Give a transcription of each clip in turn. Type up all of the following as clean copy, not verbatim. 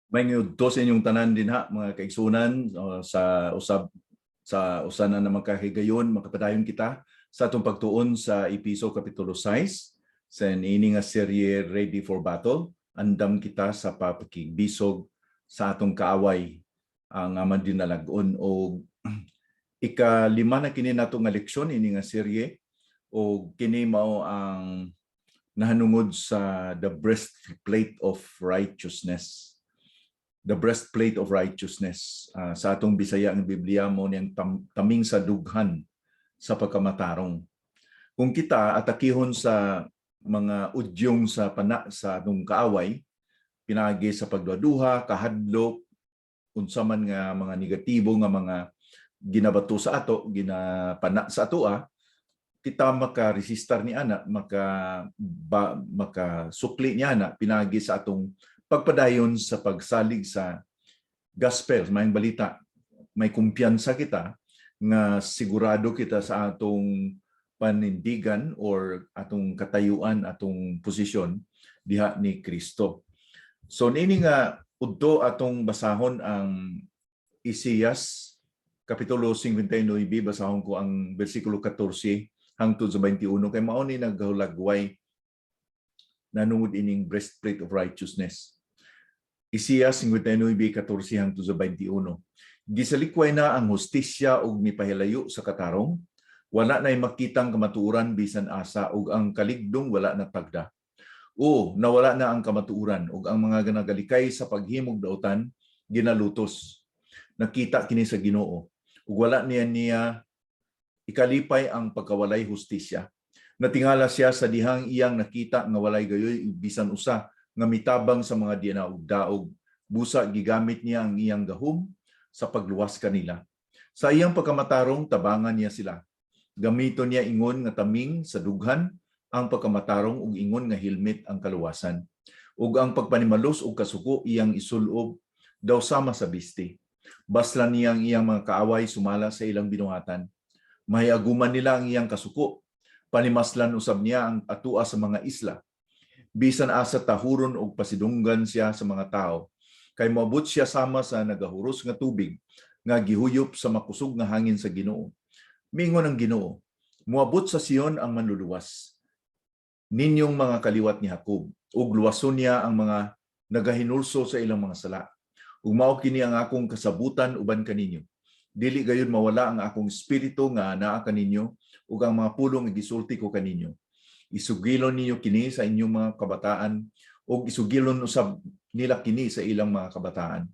May ngudto sa inyong tanan din ha, mga kaigsunan, sa usab sa usanan na magkahigayon, makapadayon kita sa atong pagtuon sa Episo Kapitulo 6 sa ini nga serye Ready for Battle. Andam kita sa papakigbisog sa atong kaaway ang aman dinalagon o ika-5 na kini nato nga leksyon ini nga serye o kini mao ang nahanungod sa the breastplate of righteousness. The breastplate of righteousness. Sa atong Bisaya ang Biblia mo niyang taming sa dughan sa pagkamatarong. Kung kita atakihon sa mga udyong sa sa atong kaaway, pinagi sa pagduduha, kahadlok, unsa man nga mga negatibo nga mga ginabato sa ato, ginapana sa ato, kita maka-resistar ni ana, maka-sukli ni ana, pinagi sa atong pagpadayon sa pagsalig sa gospel, mayang balita. May kumpiyansa kita nga sigurado kita sa atong panindigan or atong katayuan, atong posisyon diha ni Kristo. So nini nga udto atong basahon ang Isaias Kapitulo 59, basahon ko ang versikulo 14 hangtod sa 21 kay mao ni naghulagway nanungod ining breastplate of righteousness. Isaias 59:14 hangtod sa 21. Gisalikway na ang hustisya ug mipahilayo sa katarong, wala na'y makitang kamatuoran bisan asa ug ang kaligdong wala na tagda. O nawala na ang kamatuoran ug ang mga ganagalikay sa paghimog daotan ginalutos. Nakita kini sa Ginoo ug wala niya ikalipay ang pagkawalay hustisya. Natingala siya sa dihang iyang nakita nga walay gayoy bisan usa nga mitabang sa mga dinaog-daog. Busa gigamit niya ang iyang gahom sa pagluwas kanila. Sa iyang pagkamatarong tabangan niya sila. Gamito niya ingon nga taming sa dughan ang pagkamatarong ug ingon nga hilmet ang kaluwasan. Ug ang pagpanimalos ug kasuko iyang isulob daw sama sa bisti. Baslan niya ang iyang mga kaaway sumala sa ilang binuhatan. Mahiaguman nila ang iyang kasuko. Panimaslan usab niya ang atua sa mga isla. Bisan asa tahuron og pasidunggan siya sa mga tao, kay moabot siya sama sa nagahuros nga tubig nga gihuyop sa makusog nga hangin sa Ginoo. Mingon ang Ginoo, moabot sa Sion ang manluluwas. Ninyong mga kaliwat ni Jacob, ug luwason niya ang mga nagahinulso sa ilang mga sala. Ug mao kini ang akong kasabutan uban kaninyo. Dili gayon mawala ang akong espiritu nga anaa kaninyo ug ang mga pulong nga gisulti ko kaninyo. Isugilon ninyo kini sa inyong mga kabataan ug isugilon usab nila kini sa ilang mga kabataan.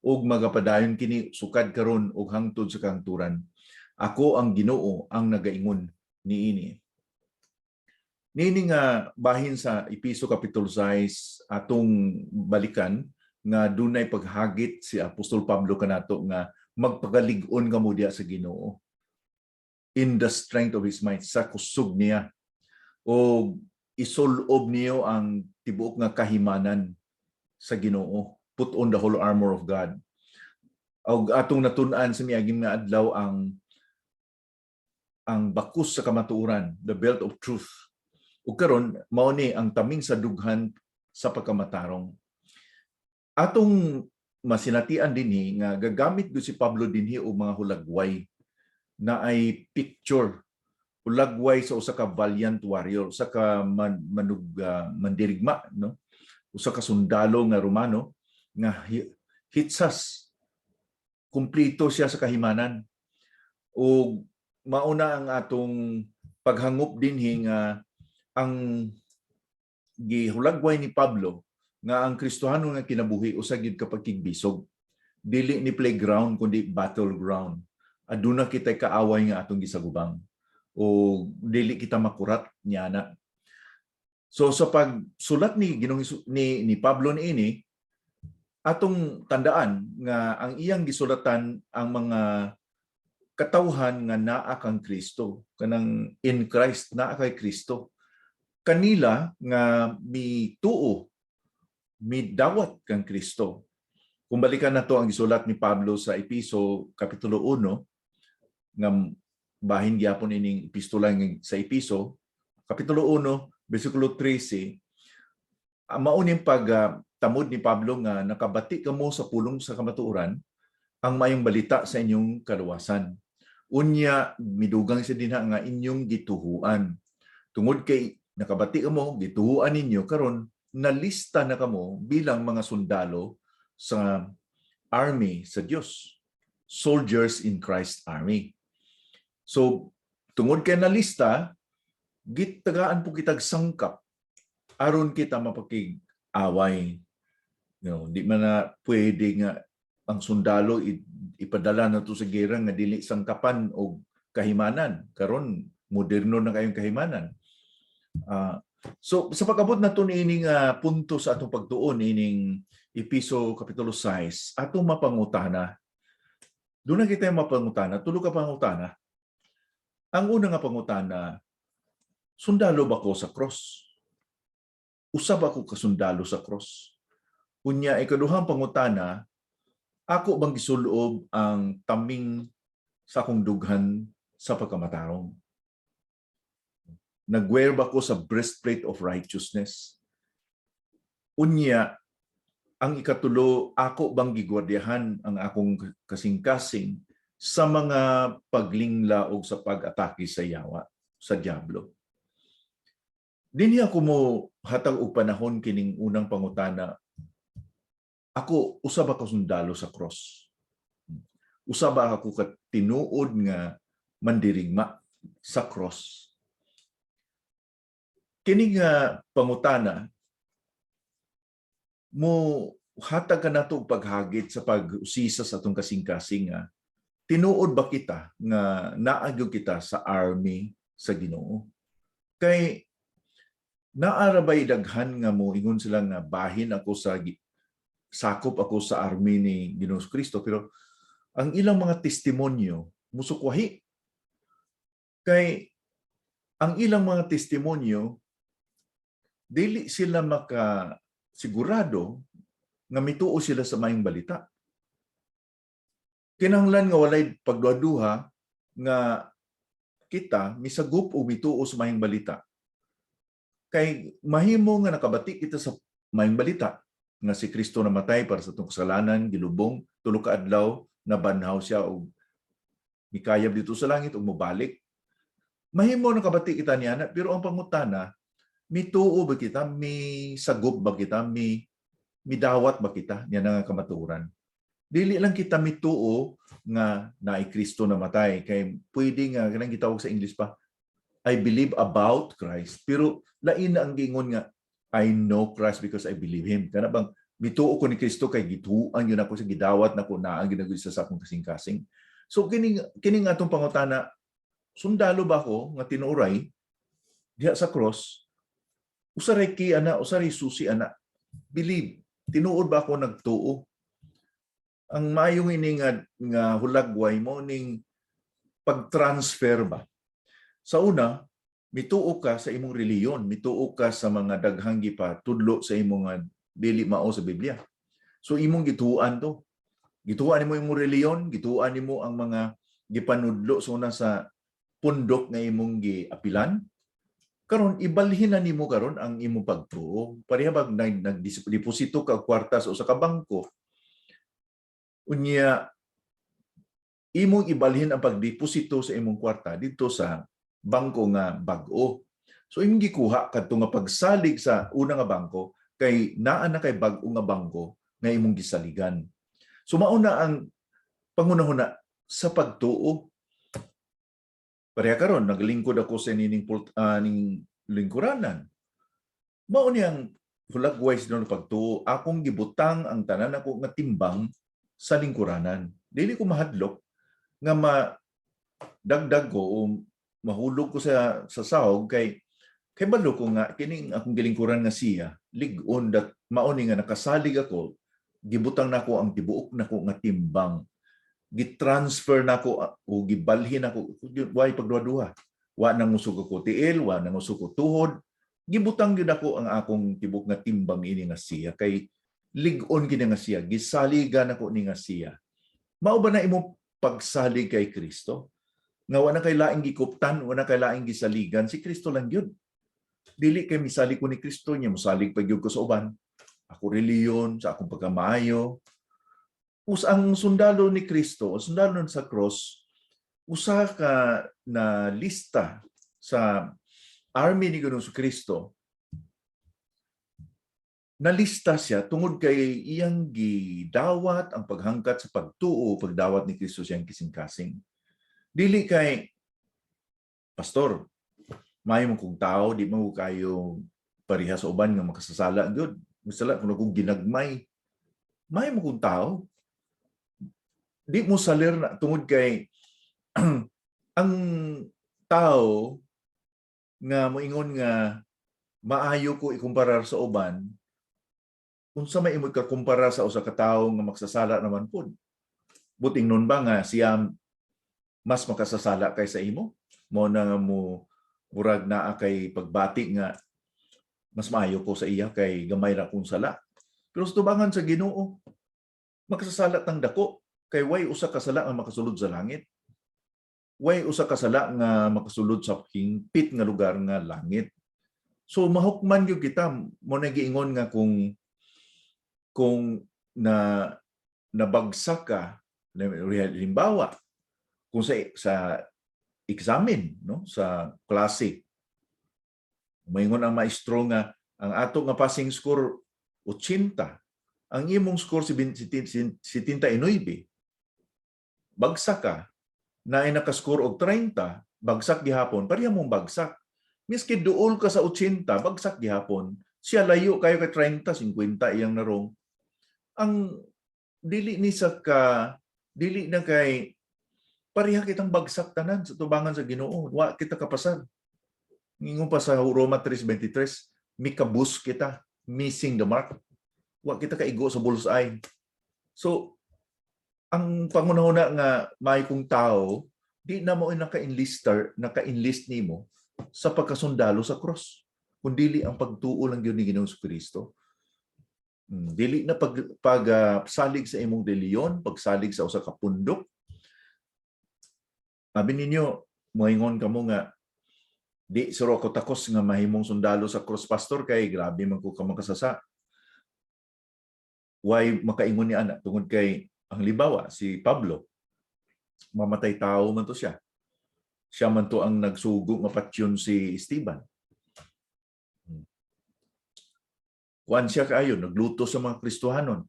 Ug magapadayon kini sukad karon ug hangtod sa kahangturan. Ako ang Ginoo ang nagaingon niini. Nini nga bahin sa Episo Kapitulo 6 atong balikan nga dunay paghagit si Apostol Pablo kanato nga magpagalig-on kamo diha sa Ginoo. In the strength of his might, sa kusog niya. O isulob niyo ang tibuok nga kahimanan sa Ginoo. Put on the whole armor of God. Og atong natun-an sa miaging nga adlaw ang bakus sa kamatuoran, the belt of truth. Ug karon mao ni ang taming sa dughan sa pagkamatarong. Atong masinatian dinhi nga gagamit do si Pablo dinhi og mga hulagway na ay picture hulagway sa usa ka valiant warrior, usa ka mandirigma, no? Usa ka sundalo nga Romano nga hitsas kumplito siya sa kahimanan. O mauna ang atong paghangop dinhi nga ang gihulagway ni Pablo nga ang Kristohano nga kinabuhi usa gid ka pagkigbisog. Dili ni playground kundi battleground. Aduna kitay kaaway nga atong gisagubang. O dili kita makurat niya na. So sa pagsulat ni Pablo niini, atong tandaan nga ang iyang gisulatan ang mga katawhan nga naa kang Kristo, kanang in Christ naa kay Kristo. Kanila nga mituo, midawat kang Kristo. Kung balikan nato ang gisulat ni Pablo sa Episo Kapitulo 1 nga bahin gyapon ining epistola sa Episo, Kapitulo 1, versikulo 13, mauning tamod ni Pablo nga nakabati kamo sa pulong sa kamatuoran ang mayong balita sa inyong kaluwasan. Unya midugang sa dinha nga inyong gituhuan. Tungod kay nakabati kamo, gituhuan ninyo karon nalista na kamo bilang mga sundalo sa army sa Dios. Soldiers in Christ Army. So tungod kay nalista, gitagaan po kitag sangkap aron kita mapakig-away. Di man na pwede nga ang sundalo ipadala na to sa gera nga dili sangkapan o kahimanan. Karon moderno na kayong kahimanan. So sa pag-abot na to niining punto sa atong pagtuon ining Episo Kapitulo 6, atong mapangutana. Doon na kita mapangutana, tulo ka pangutana. Ang una nga pangutana, sundalo ba ko sa cross? Usab ako kasundalo sa cross? Unya, ikaduhang pangutana, ako bang gisulob ang taming sa akong dughan sa pagkamatarong? Nag-wear ba ko sa breastplate of righteousness? Unya, ang ikatulo, ako bang gigwardiyahan ang akong kasing-kasing sa mga paglingla o sa pag-atake sa yawa, sa diablo? Dinhi ako mo hatag og panahon kining unang pangutana. Ako, usab ako sundalo sa cross. Usab ako tinuod nga mandirigma sa cross. Kini nga pangutana, mo hatag ka nato og paghagit sa pag-usisa sa atong kasing-kasing nga tinuod ba kita nga naagyo kita sa army sa Ginoo? Kay naarabay daghan nga mo ingon sila nga bahin ako sa sakop ako sa army ni Ginoong Kristo, pero ang ilang mga testimonyo musukwahi. Kay ang ilang mga testimonyo dili sila sigurado nga mituo sila sa mayong balita. Kinahanglan nga walay pagduha-duha nga kita misagup o mituo sa mayong balita. Kay mahimo nga nakabati kita sa mayong balita nga si Kristo namatay para sa atong kasalanan, gilubong, 3 ka adlaw, nabanhaw siya og mikayab dito sa langit ug mobalik. Mahimo nakabati kita niana, pero ang pangutana, mituo ba kita, may sagup ba kita, may midawat ba kita niya nga kamatuoran? Dili lang kita mituo nga naay Kristo namatay, kay pwede nga kanang gitawag sa English pa, I believe about Christ, pero lain na ang gingon nga I know Christ because I believe Him. Kana bang mituo ko ni Kristo kay gituan yun ako sa gidawat na ko na ang ginagisa sa akong kasing-kasing. So kining atong pangutana, sundalo ba ko nga tinuray diha sa cross? Usaray ki ana, usaray susi ana. Believe. Tinuod ba ako nagtuo? Ang mayong ini nga hulagway mo ning pag-transfer ba? Sa una, mituo ka sa imong reliyon, mituo ka sa mga daghang gipatudlo sa imong dili mao sa Biblia. So imong gituan to. Gituan nimo imong reliyon, gituan nimo ang mga gipanudlo sa una sa pundok nga imong giapilan. Karon ibalhin na nimo karon ang imong pagtuo. Pareha bag nagdeposito ka og kwarta sa usa ka bangko. Unya imong ibalhin ang pagdeposito sa imong kwarta dito sa bangko nga bag-o. So imong gikuha kadto nga pagsalig sa una nga bangko kay naa na kay bag-o nga bangko nga imong gisaligan. So mao na ang pangunahuna sa pagtuo. Pareha karon naglingkod ako sa ning lingkuranan. Mao niyang hulagway sa pagtuo, akong gibutang ang tanan ako nga timbang sa lingkuranan. Dili ko mahadlok nga dagdag ko o mahulog ko sa sahog kay balo ko nga kining akong gilingkuran nga siya lig-on dat mao ni nga nakasalig ako, gibutang nako ang tibuok nako nga timbang, gitransfer nako o gibalhin ako way pagduha-duha. Wa nang usog ko tiil, wa nang usog ko tuhod, gibutang gyud ako ang akong tibuok nga timbang ini nga siya kay lig-on gid nga siya, gisaligan ako ni nga siya. Mao ba na imo pagsalig kay Kristo? Nga wala kay laing gikuptan, wala kay laing gisaligan, si Kristo lang gyud. Dili kay misalig ko ni Kristo niya, mosalig pa gyud ko sa uban. ako reliyon, sa akong pagkamaayo. Ang sundalo ni Kristo, ang sundalo sa cross, usa ka na lista sa army ni Ginoong Kristo. Nalista siya tungod kay iyang gidawat ang paghangkat sa pagtuo, pagdawat ni Kristo siyang kising-kasing. Dili kay pastor, may mo kong tao, di mo kayo pareha sa uban nga makasasala gyud. Misala kung akong ginagmay, may mo kong tao. Di mo salir na tungod kay ang tao nga moingon nga maayo ko ikumparar sa uban, unsa may imong kakumpara sa usa ka tawo nga magsasala naman pud. Buting nun ba nga siya mas makasasala kaysa imo? Mo na nga mo murag naa kay pagbati nga mas maayo ko sa iya kay gamay ra kong sala. Pero sa tubangan sa Ginoo, makasasala tang dako kay way usa ka sala nga makasulod sa langit. Way usa ka sala nga makasulod sa hingpit nga lugar nga langit. So mahukman gyud kita mo na giingon nga kung na nabagsak ka, halimbawa kung sa examen, no, sa klase, maingon ang maestro nga ang ato nga passing score 80, ang imong score 79, bagsak ka, na ay nakascore og 30, bagsak gihapon, pareha mong bagsak. Miski duol ka sa 80, bagsak gihapon. Siya layo kayo kay 30, 50 iyang narong. Ang dili na kay pareha kitang bagsak tanan sa tubangan sa Ginoo. Wa kita kapasar. Ngingon pa sa Roma 3:23, mikabus kita, missing the mark. Wa kita kaigo sa bullseye. So, ang pangunahuna nga may kong tao, di na mo naka-enlist nimo sa pagkasundalo sa cross. Kundili ang pagtuo lang yun ni Ginoong Kristo. Dili na pagsalig sa imong reliyon, pagsalig sa usa ka pundok. Sabi ninyo, moingon kamo nga, di suro ko takos nga mahimong sundalo sa cross, pastor, kay grabe man ko ka makasasa. Why makaingon ni ana tungod kay ang libawa si Pablo, mamatay tao man to siya. Siya man to ang nagsugo mapatyon si Esteban. Kuan siya kaayo, nagluto sa mga Kristohanon.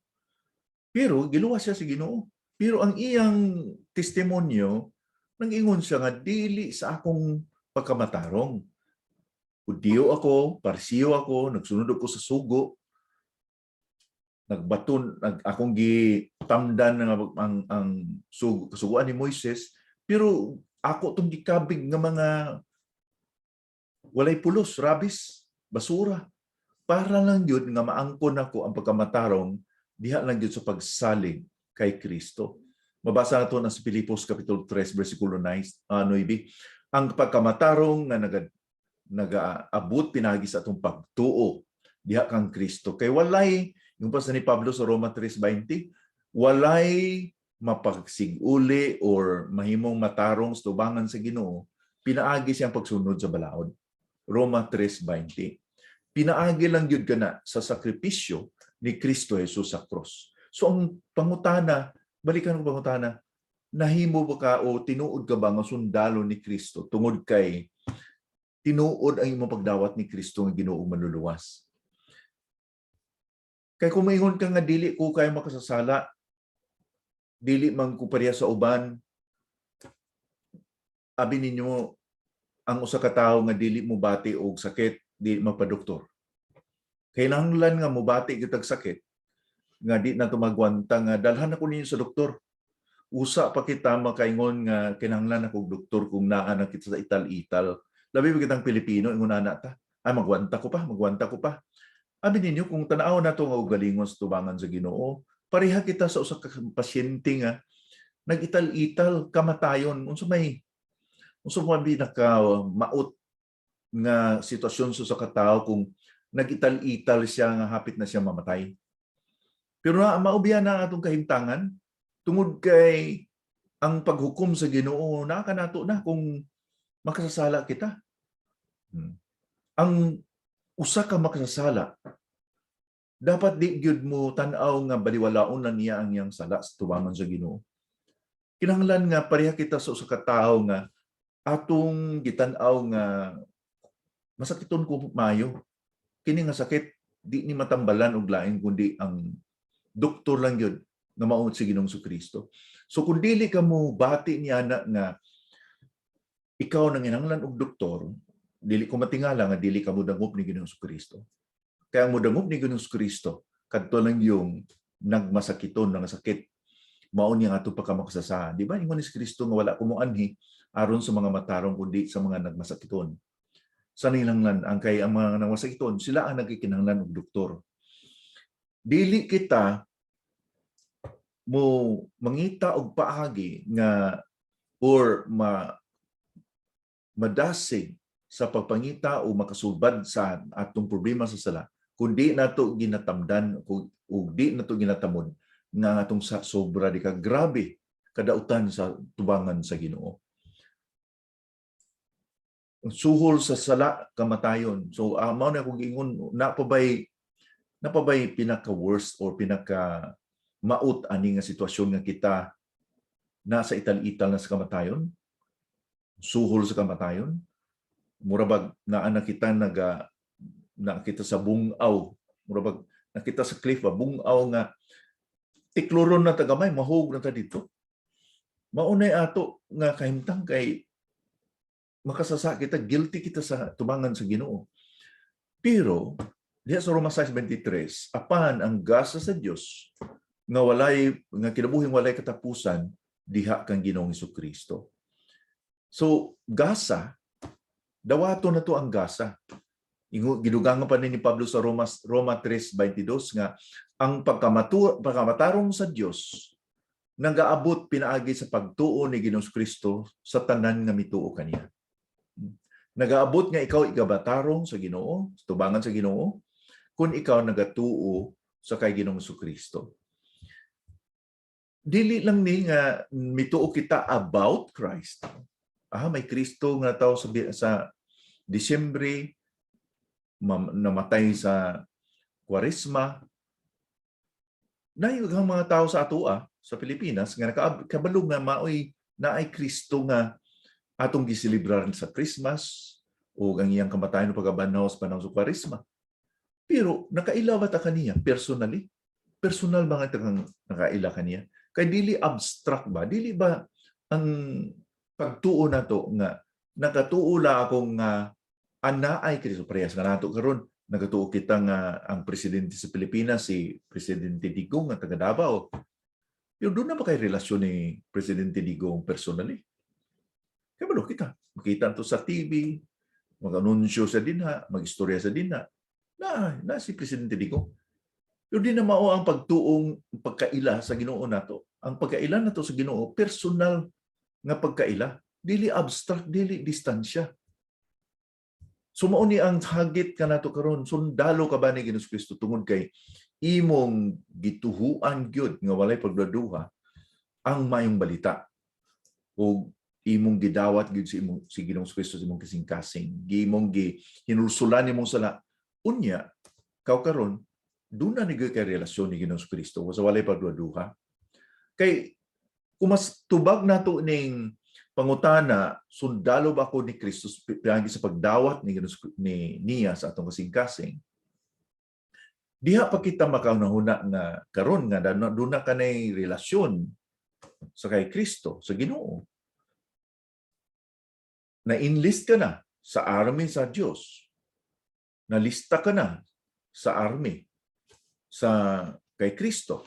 Pero giluwas siya sa Ginoo. Pero ang iyang testimonyo, nag-ingon siya nga dili sa akong pagkamatarong. Hudiyo ako, Parsiyo ako, nagsunod ako sa sugo, nagbaton, akong gitamdan ang suguan ni Moises, pero ako itong gikabig ng mga walay pulos, rabis, basura. Para lang yun nga maangkon ako ang pagkamatarong diha lang yun sa pagsalig kay Kristo. Mabasa nato na sa Pilipos Kapitulo 3, versikulo 9. Ang pagkamatarong nga nagaabot pinagi sa atong pagtuo diha kang Kristo. Kay walay, yung pa ni Pablo sa Roma 3:20, walay mapagsiguli or mahimong matarong sa tubangan sa Ginoo, pinaagi siyang pagsunod sa balaod. Roma 3:20. Pinaagi lang yun kana sa sakripisyo ni Kristo Jesus sa cross. So ang pangutana, balikan ko pangutana, nahimo ba ka o tinuod ka ba nga sundalo ni Kristo tungod kay tinuod ang imong pagdawat ni Kristo nga Ginoo manluluwas? Kay kung maingon ka nga dili ko kay makasasala, dili man ko pareha sa uban, abi ninyo ang usa ka tawo nga dili mo bati og sakit, di mapadoktor. Kinahanglan nga mobati kitag sakit nga di na tumagwanta nga dalhan ako ninyo sa doktor. Usa pa kita makaingon nga kinahanglan ako og doktor kung naa na kita sa ital-ital. Labi ba kitang Pilipino ingon ana ta? Ay magwanta ko pa. Abi ninyo kung tan-aw nato nga ugalingon sa tubangan sa Ginoo, pareha kita sa usa ka pasyente nga nag-ital-ital kamatayon. Unsa may naka maot nga sitwasyon sa katao kung nag-ital-ital siya nga hapit na siya mamatay. Pero maubya na atong kahimtangan tungod kay ang paghukom sa Ginoo nakanato na kung makasasala kita. Ang usa ka makasasala Dapat di gyud mo tan-aw nga baliwalaon lang niya ang iyang sala sa tubangan sa Ginoo. Kinahanglan nga pareha kita sa usa ka tawo nga atong gitan-aw nga masakiton ko maayo. Kini nga sakit di ni matambalan og lain kundi ang doktor lang gyud nga mao si Ginoong Kristo. So kung dili ka mo bati niya nga ikaw nang kinahanglan og doktor, dili ko matingala nga dili ka mo dangop ni Ginoong Kristo. Kaya mo dangop ni Ginoong Kristo kadto lang yung nagmasakiton nga sakit mao niya ato pagkamaksasa. Di ba ingon ni Kristo nga wala ko mo anhi aron sa mga matarong kundi sa mga nagmasakiton. Sa nilanglan ang kay ang mga nagmasakiton sila ang nagkikinahanglan og doktor. Dili kita mo mangita og paagi nga or madasig sa pagpangita o makasulbad sa atong problema sa sala kundi nato ginatamdan o di nato ginatamon nga atong sobra di ka grabe kadautan sa tubangan sa Ginoo. Suhol sa sala kamatayon. So mao na kung ingon napabay pinaka worst or pinaka maut ani nga sitwasyon nga kita nasa ital-ital na sa kamatayon. Suhol sa kamatayon. Murabag naa kita nakita sa bungaw. Murabag nakita sa cliff ba bungaw nga tikloron na tagamay mahug na ta dito. Maunay ato nga kahimtang kay makasasa kita, guilty kita sa tubangan sa Ginoo. Pero diha sa Roma 6:23, apan ang gasa sa Dios nga kinabuhing walay katapusan diha kang Ginoong Kristo. So gasa dawato na to ang gasa. Gidugangan pa ni Pablo sa Roma 3:22 nga ang pagkamatarong sa Dios nagaabot pinaagi sa pagtuo ni Ginoong Kristo sa tanan nga mituo kaniya. Nagaabot nga ikaw igabatarong sa Ginoo, sa tubangan sa Ginoo, kung ikaw nagatuo sa kay Ginoong Kristo. Dili lang ni nga mituo kita about Christ. May Kristo nga tao sa Disyembre, namatay sa Kwaresma. Naayog ang mga tao sa atua sa Pilipinas nga nakabalog nga naay Kristo nga atong giselebrar sa Christmas o ang iyang kamatayon o pagkabanaw sa panahon sa Kwaresma. Pero nakaila ba ta kaniya personally? Personal ba nga nakaila kaniya? Kay dili abstract ba? Dili ba ang pagtuo nato nga nakatuo la akong anaay Kristo parehas nga nato karon nagatuo kita nga ang presidente sa Pilipinas si Presidente Digong nga taga Davao. Pero doon na ba kay relasyon ni Presidente Digong personally? Kaya balo kita. Makita ito sa TV, mag-anunsyo sa dinha, mag-istorya sa dinha. Na si Presidente Digong. Pero di na mao ang pagtuong pagkaila sa Ginoo nato. Ang pagkaila nato sa Ginoo, personal nga pagkaila. Dili abstract, dili distansya. Sumao ni ang hagit ka nato karon sundalo ka ba ni Ginoong Kristo tungod kay imong gituhuan gyud nga walay pagduduha ang mayong balita o imong gidawat gyud si Ginoong Kristo sa imong kasing-kasing imong hinulsulan imong sala unya kaw karon duna ni gyud kay relasyon ni Ginoong Kristo sa walay pagduduha kay kumas tubag nato ning pangutana, sundalo ba ako ni Kristo pinagi sa pagdawat ni niya sa atong kasing-kasing? Diha pa kita makaunahuna nga karon nga doon na kanay relasyon sa kay Kristo, sa Ginoo. Na-enlist ka na sa army sa Dios. Nalista ka na sa army sa kay Kristo.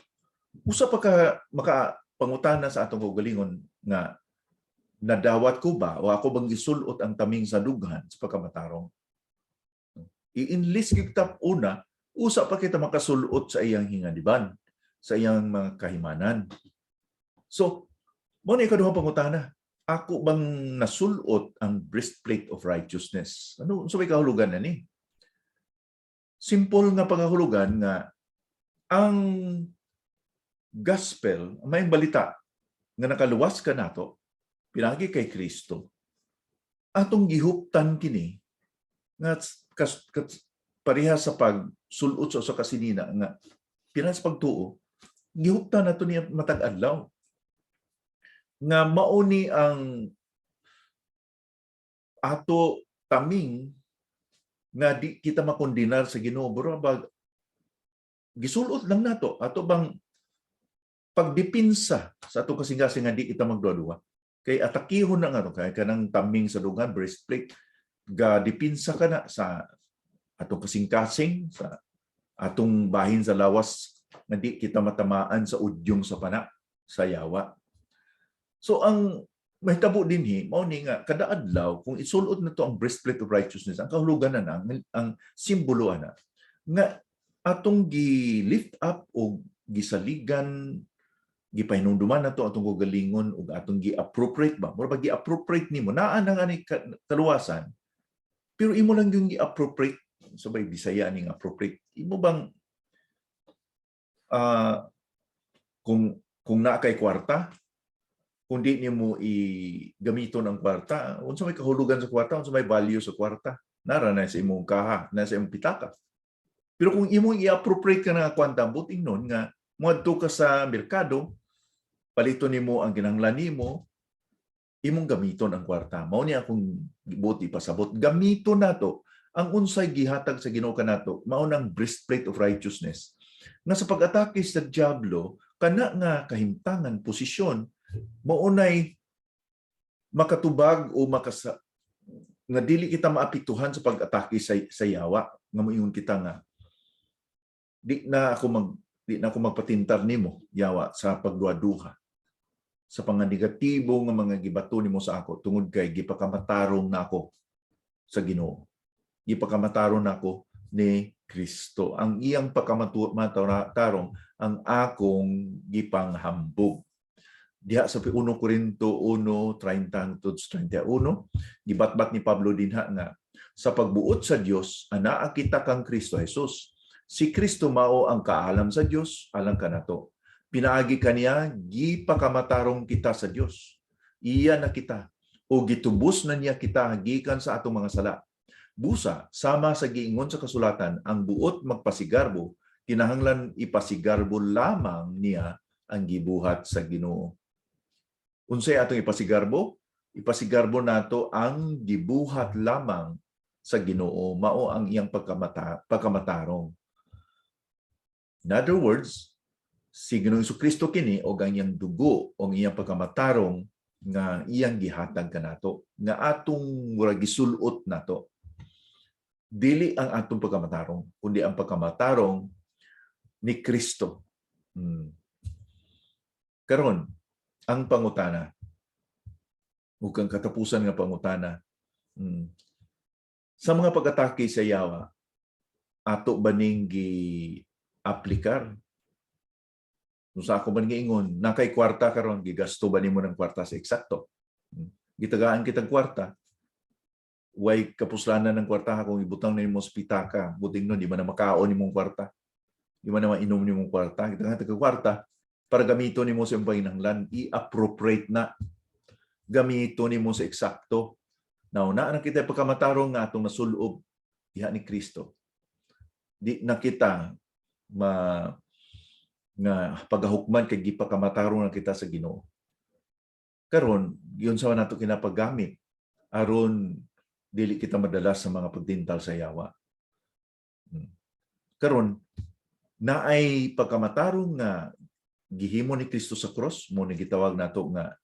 Usa pa ka makapangutana sa atong kaugalingon nga nadawat ko ba o ako bang gisulot ang taming sa dughan sa pagkamatarong? I-enlist kita una, usa pa kita makasulot sa iyang hingadiban, sa iyang mga kahimanan. So, mo ni ikaduhang pangutana, ako bang nasulot ang breastplate of righteousness? Ano sa may kahulugan na ni? Simple nga pangahulugan nga ang gospel, may balita nga nakaluwas ka nato pinagi kay Kristo, atong gihuptan kini nga pareha sa pagsulot sa kasinina nga pinas pagtuo gihuptan nato niya matag adlaw nga mauni ang ato taming nga di kita makondinar sa Ginoo bro bag gisulot lang nato ato bang pagdipinsa sa ato kasing-kasing nga di kita magduwa-duwa kay atakihon na nga kay kanang taming sa dugan breastplate ga dipinsa ka na sa atong kasing-kasing sa atong bahin sa lawas nga di kita matamaan sa udyong sa pana sa yawa. So ang mahitabo dinhi mao ni nga kada adlaw kung isulod na to ang breastplate of righteousness ang kahulugan na ang simbolo na nga atong gi-lift up o gisaligan gipahinumduman nato atong gagalingon ug atong gi-appropriate ba mura ba gi-appropriate nimo naa na nga ni kaluwasan pero imo lang yung gi-appropriate sabay Bisaya ning appropriate imo bang kung naa kay kwarta kung di nimo i-gamiton ang kwarta unsa may kahulugan sa kwarta unsa may value sa kwarta nara na sa imong kaha na sa imong pitaka pero kung imo i-appropriate ka na kwanta buting nun nga moadto ka sa merkado palito nimo ang kinahanglan nimo imong gamiton ang kwarta mao ni akong gibuti pasabot gamiton nato ang unsay gihatag sa Ginoo kanato mao nang breastplate of righteousness nga sa pag-atake sa diablo kana nga kahimtangan posisyon maunay makatubag o nga dili kita maapektuhan sa pag-atake sa yawa nga moingon kita nga di na ako magpatintar nimo yawa sa pagduha-duha sa panganegatibo nga mga gibato nimo sa ako tungod kay gipakamatarong nako sa Ginoo gipakamatarong nako ni Kristo ang iyang pagkamatarong ang akong gipanghambog diha sa 1 Corinto 1:30-31 gibatbat ni Pablo dinha nga sa pagbuot sa Dios anaa kita kang Kristo Jesus si Kristo mao ang kaalam sa Dios alang kanato pinaagi kaniya gipakamatarong kita sa Dios iya na kita o gitubos na niya kita gikan sa atong mga sala busa sama sa giingon sa kasulatan ang buot magpasigarbo kinahanglan ipasigarbo lamang niya ang gibuhat sa Ginoo. Unsay atong ipasigarbo? Ipasigarbo nato ang gibuhat lamang sa Ginoo mao ang iyang pagkamatarong. In other words, si Ginoong Jesucristo kini o ang iyang dugo o ang iyang pagkamatarong nga iyang gihatag kanato nga atong murag gisulot nato. Dili ang atong pagkamatarong kundi ang pagkamatarong ni Kristo. Karon ang pangutana ug ang katapusan nga pangutana sa mga pag-atake sa yawa ato ba ning gi-aplikar sa ako ba giingon na kay kwarta karon gigasto ba nimo ng kwarta sa eksakto gitagaan kitag kwarta way kapuslanan ng kwarta kung ibutang na nimo sa pitaka buting no di man na makaon nimong kwarta di man na mainom nimong kwarta gitagaan kitag kwarta para gamiton nimo sa imong panginahanglan i-appropriate na gamito nimo sa eksakto now na kita pagkamatarong nga atong nasulob diha ni Kristo di na kita nga pagahukman kay gipakamatarong na kita sa Ginoo karon yun sa nato kinapagamit aron dili kita madalas sa mga pagtintal sa yawa karon naay pagkamatarong nga gihimo ni Kristo sa cross mo ni gitawag nato nga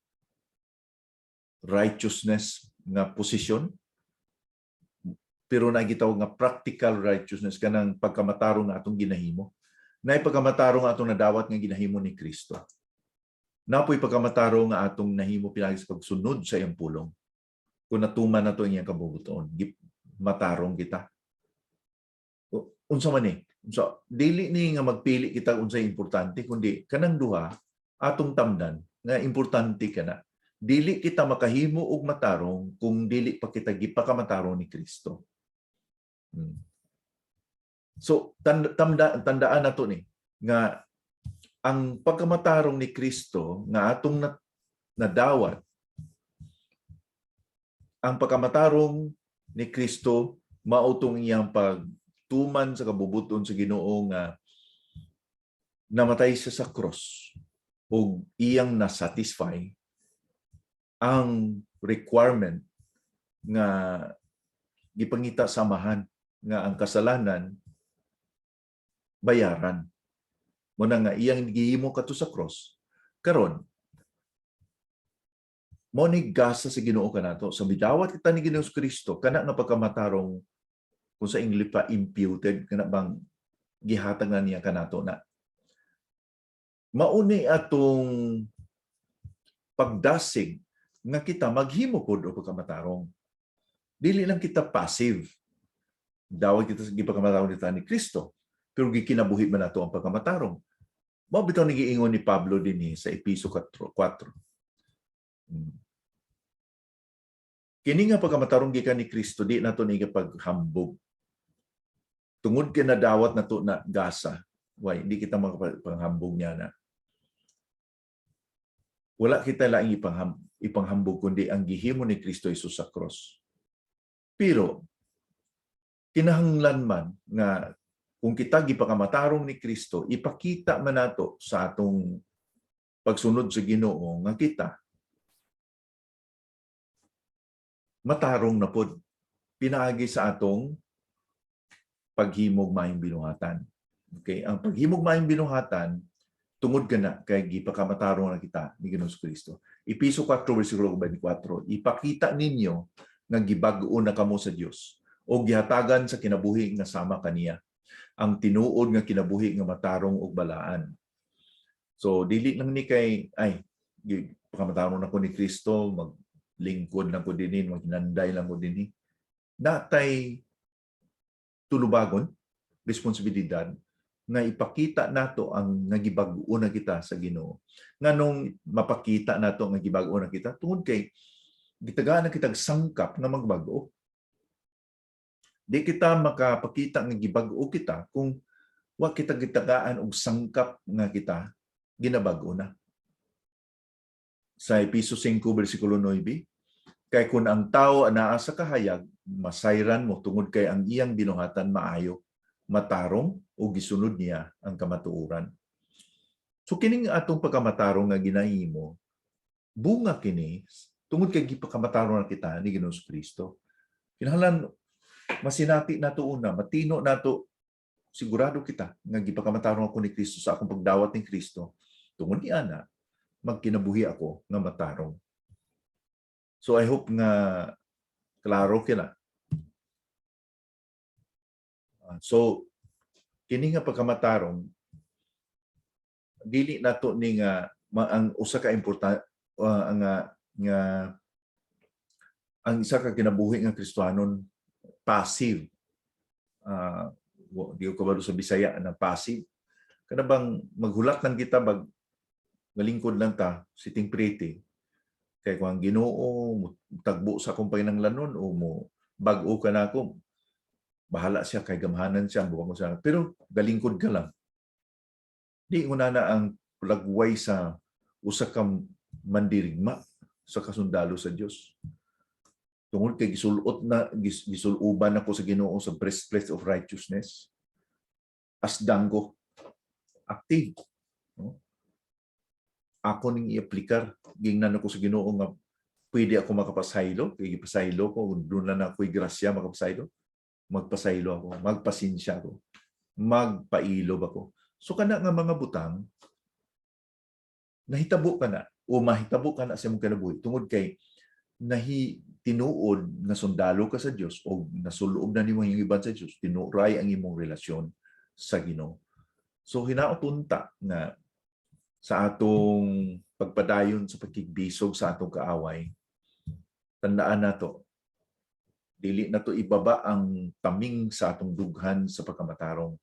righteousness nga posisyon pero nagitawag nga practical righteousness kanang pagkamatarong nga atong ginahimo naay pagkamatarong nga atong nadawat nga ginahimo ni Kristo napoy pagkamatarong nga atong nahimo pinagi sa pagsunod sa iyang pulong kung natuman nato iyang kabubuton matarong kita unsa man ni so dili ni nga magpili kita unsay importante kundi kanang duha atong tamdan nga importante kana dili kita makahimo og matarong kung dili pa kita gipakamatarong ni Kristo so tandaan nato ni nga ang pagkamatarong ni Kristo nga atong nadawat ang pagkamatarong ni Kristo mao tong iyang tuman sa kabubuton sa Ginoo nga namatay siya sa cross o iyang na-satisfy ang requirement nga gipangita sa amahan nga ang kasalanan bayaran. Muna nga iyang gihimo kadto sa cross. Karon mo ni gasa sa Ginoo kanato sa bidawat kita ni Ginoong Kristo kana nga pagkamatarong kung sa English pa imputed kana bang gihatag na niya kanato na mauni atong pagdasig nga kita maghimo pod og pagkamatarong. Dili lang kita passive. Dawat kita sa gipagkamatarong kita ni Kristo, pero gikinabuhi man nato ang pagkamatarong. Mao bitaw ni giingon ni Pablo dinhi sa Episo 4. Kini nga pagkamatarong gikan ni Kristo di nato ni paghambog. Tungod kay nadawat nato na gasa, why di kita makapanghambog niya na. Wala kita laing ipanghambog kundi ang gihimo ni Kristo Jesus sa cross. Pero kinahanglan man nga kung kita gipakamatarong ni Kristo, ipakita man nato sa atong pagsunod sa Ginoo nga kita matarong na pod pinaagi sa atong paghimog maayong binuhatan. Okay, ang paghimog maayong binuhatan tungod kana kay gipakamatarong na kita ni Ginoong Kristo. Episo 4 bersikulo 24, ipakita ninyo nga gibag-o na kamo sa Dios o gihatagan sa kinabuhi nga sama kaniya. Ang tinuod nga kinabuhi nga matarong og balaan. So dili lang ni kay pagkamatarong na ko ni Kristo, maglingkod lang ko dinhi, maghinanday lang ko dinhi. Natay tulubagon, responsibilidad nga ipakita nato ang nagibag-o na kita sa Ginoo. Nganong mapakita nato nga gibag-o na kita tungod kay gitagaan na kitag sangkap nga magbag-o. Di kita makapakita nga gibag-o kita kung wa kita gitagaan og sangkap nga kita ginabag-o na. Sa Episo 5 bersikulo 9, kay kun ang tao anaa sa kahayag, masayran mo tungod kay ang iyang binuhatan maayo, matarong o gisunod niya ang kamatuoran. So kining atong pagkamatarong nga ginahimo, bunga kini tungod kay gipakamatarong na kita ni Ginoong Kristo. Kinahanglan masinati nato una, matino nato, sigurado kita nga gipakamatarong ako ni Kristo sa akong pagdawat ni Kristo. Tungod ni ana, magkinabuhi ako nga matarong. So I hope nga klaro kina. So kini nga pagkamatarong dili nato ni nga ang usa ka importante ang isa ka kinabuhi nga Kristiyanon passive. Di ko kabalo sa Bisaya na passive. Kada bang maghulat lang kita malingkod lang ta sitting pretty. Kay kung ang Ginoo tagbo sa akong panginahanglanon o mo bag-o ka na ako, bahala siya kay gamhanan siya buwang ko siya. Pero galingkod ka lang. Di una na ang lagway sa usa ka mandirigma sa kasundalo sa Dios. Tungod kay gisuluban ako sa Ginoo sa breastplate of righteousness. Asdang ko active. No? Ako ning i-aplikar gingnan ako sa Ginoo nga pwede ako makapasaylo, kay gipasaylo ko doon na ako'y grasya makapasaylo. Magpasaylo ako, magpasinsya ako, magpailob ako. So kana nga mga butang nahitabo ka na o mahitabo ka na sa imong kinabuhi tungod kay tinuod nga sundalo ka sa Dios o nasuloob na nimo ang iban sa Dios, tinuray ang imong relasyon sa Ginoo. So hinautunta nga sa atong pagpadayon sa pagkigbisog sa atong kaaway, tandaan nato dili nato ibaba ang taming sa atong dughan sa pagkamatarong.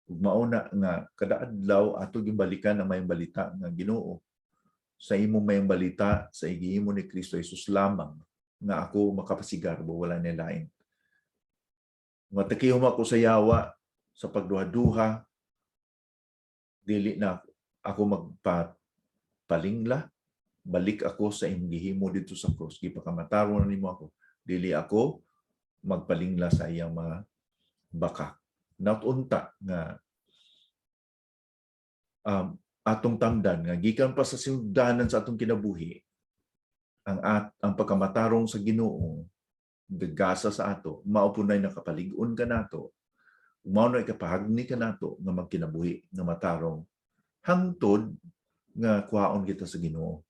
Ug mauna nga kada adlaw ato gibalikan ang mayong balita nga Ginoo. Sa imong mayong balita sa igihimo ni Kristo Jesus lamang nga ako makapasigarbo wala ni lain. Matakihom ako sa yawa sa pagduha-duha, dili na ako magpalingla, balik ako sa imong gihimo dito sa cross. Gipakamatarong na nimo ako. Dili ako magpalingla sa iyang mga baka natunta nga atong tamdan nga gikan pa sa sinugdanan sa atong kinabuhi ang pagkamatarong sa Ginoo gagasa sa ato mao punay nakapalig-on ka nato mao na ikapahagni ka nato nga magkinabuhi nga matarong hangtod nga kuhaon kita sa Ginoo.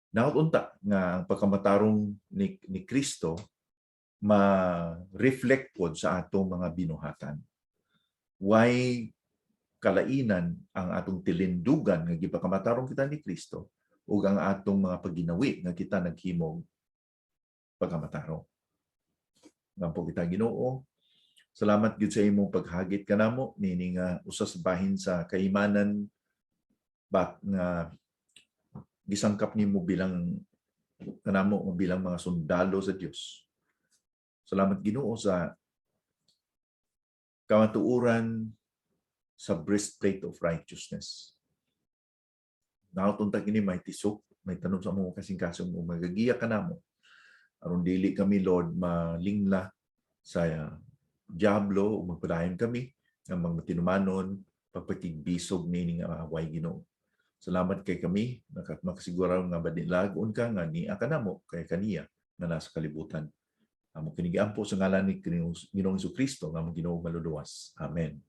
Naunta nga ang pagkamatarong ni Kristo ma-reflect pod sa atong mga binuhatan. Why kalainan ang atong tilindugan nga gipakamatarong kita ni Kristo ug ang atong mga pagginawi nga kita naghimog pagkamatarong. Ngampo kita Ginoo, salamat gyud sa imong paghagit kanamo nini nga usas bahin sa kaimanan nga gisangkap nimo bilang kanamo bilang mga sundalo sa Dios. Salamat Ginoo sa kamatuoran sa breastplate of righteousness. Nautunta kini may tisok, may tanom sa mga kasing-kasong magagiya kanamo. Aron dili kami Lord malingla sa diablo o magpadayon kami ng mga tinumanon pagpakigbisog nini nga away Ginoo. Salamat kay kami makasiguro nga badilagon ka nga ni kanamo kay kaniya nga nasa kalibutan. Amo kini giampo sa ngalan ni Ginoong Kristo nga Ginoo maluluwas. Amen.